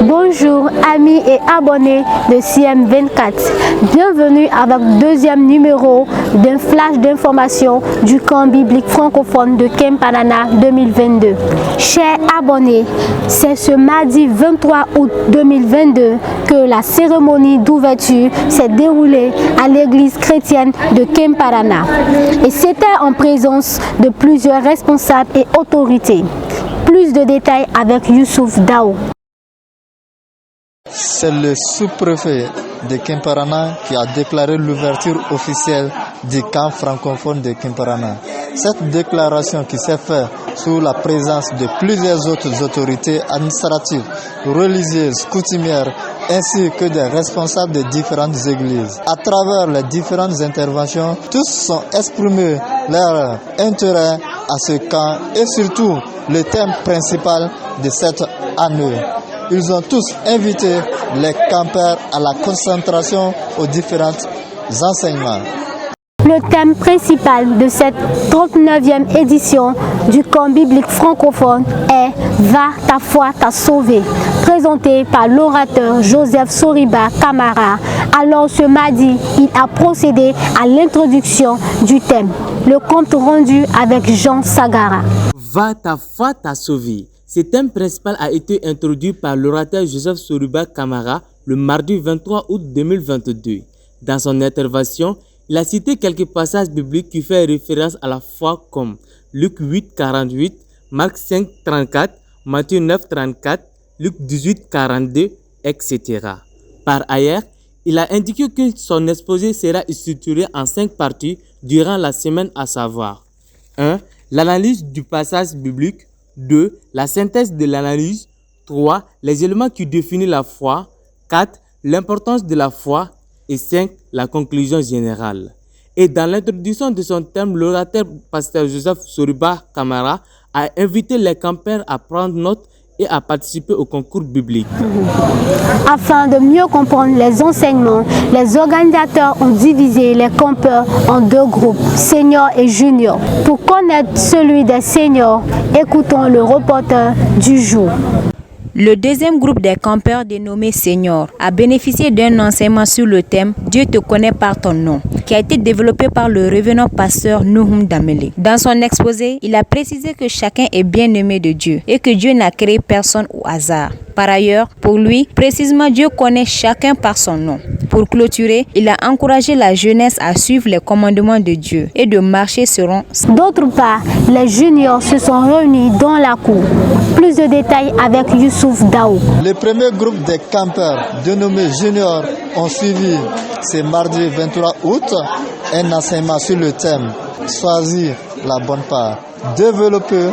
Bonjour amis et abonnés de CM24. Bienvenue avec le deuxième numéro d'un flash d'information du camp biblique francophone de Kemparana 2022. Chers abonnés, c'est ce mardi 23 août 2022 que la cérémonie d'ouverture s'est déroulée à l'église chrétienne de Kemparana. Et c'était en présence de plusieurs responsables et autorités. Plus de détails avec Youssouf Dao. C'est le sous-préfet de Kemparana qui a déclaré l'ouverture officielle du camp francophone de Kemparana. Cette déclaration qui s'est faite sous la présence de plusieurs autres autorités administratives, religieuses, coutumières, ainsi que des responsables de différentes églises. À travers les différentes interventions, tous sont exprimés leur intérêt à ce camp et surtout le thème principal de cette année. Ils ont tous invité les campeurs à la concentration aux différents enseignements. Le thème principal de cette 39e édition du camp biblique francophone est « Va, ta foi t'a sauvé », présenté par l'orateur Joseph Soriba Camara. Alors ce mardi, il a procédé à l'introduction du thème. Le compte rendu avec Jean Sagara. Va, ta foi t'a sauvé. Ce thème principal a été introduit par l'orateur Joseph Soriba Camara le mardi 23 août 2022. Dans son intervention, il a cité quelques passages bibliques qui font référence à la foi comme Luc 8, 48, Marc 5, 34, Matthieu 9, 34, Luc 18, 42, etc. Par ailleurs, il a indiqué que son exposé sera structuré en 5 parties durant la semaine, à savoir 1. L'analyse du passage biblique. 2. La synthèse de l'analyse. 3. Les éléments qui définissent la foi. 4. L'importance de la foi. Et 5. La conclusion générale. Et dans l'introduction de son thème, l'orateur pasteur Joseph Soriba Camara a invité les campeurs à prendre note et à participer au concours biblique. Afin de mieux comprendre les enseignements, les organisateurs ont divisé les campeurs en 2 groupes, seniors et juniors. Pour connaître celui des seniors, écoutons le reporter du jour. Le deuxième groupe des campeurs dénommé Seniors a bénéficié d'un enseignement sur le thème « Dieu te connaît par ton nom » qui a été développé par le révérend pasteur Nouhoum Damele. Dans son exposé, il a précisé que chacun est bien-aimé de Dieu et que Dieu n'a créé personne au hasard. Par ailleurs, pour lui, précisément Dieu connaît chacun par son nom. Pour clôturer, il a encouragé la jeunesse à suivre les commandements de Dieu et de marcher selon. D'autre part, les juniors se sont réunis dans la cour. Plus de détails avec Youssouf Dao. Le premier groupe des campeurs, dénommé juniors, ont suivi ce mardi 23 août un enseignement sur le thème « Choisir la bonne part », développé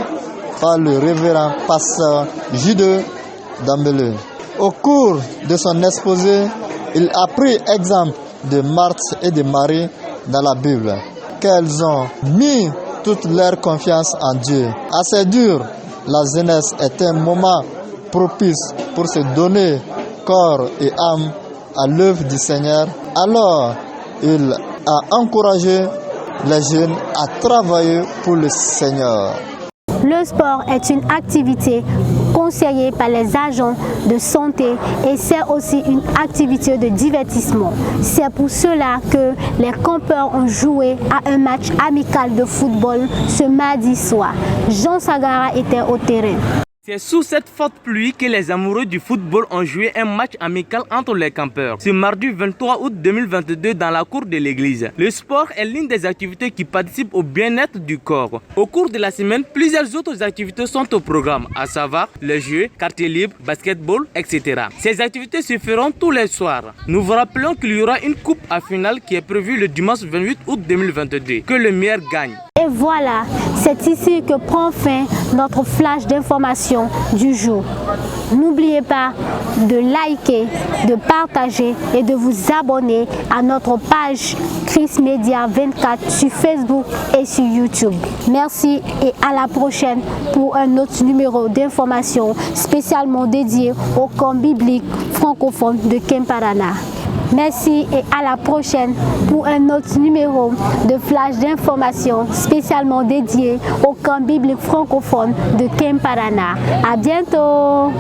par le révérend pasteur Jude Dambele. Au cours de son exposé, il a pris exemple de Marthe et de Marie dans la Bible, qu'elles ont mis toute leur confiance en Dieu. Assez dur, la jeunesse est un moment propice pour se donner corps et âme à l'œuvre du Seigneur. Alors, il a encouragé les jeunes à travailler pour le Seigneur. Le sport est une activité conseillée par les agents de santé et c'est aussi une activité de divertissement. C'est pour cela que les campeurs ont joué à un match amical de football ce mardi soir. Jean Sagara était au terrain. C'est sous cette forte pluie que les amoureux du football ont joué un match amical entre les campeurs. Ce mardi 23 août 2022 dans la cour de l'église. Le sport est l'une des activités qui participent au bien-être du corps. Au cours de la semaine, plusieurs autres activités sont au programme, à savoir les jeux, quartier libre, basketball, etc. Ces activités se feront tous les soirs. Nous vous rappelons qu'il y aura une coupe à finale qui est prévue le dimanche 28 août 2022. Que le meilleur gagne. Et voilà, c'est ici que prend fin notre flash d'information du jour. N'oubliez pas de liker, de partager et de vous abonner à notre page Chris Media 24 sur Facebook et sur YouTube. Merci et à la prochaine pour un autre numéro d'information spécialement dédié au camp biblique francophone de Kemparana. Merci et à la prochaine pour un autre numéro de flash d'information spécialement dédié au camp biblique francophone de Kemparana. À bientôt!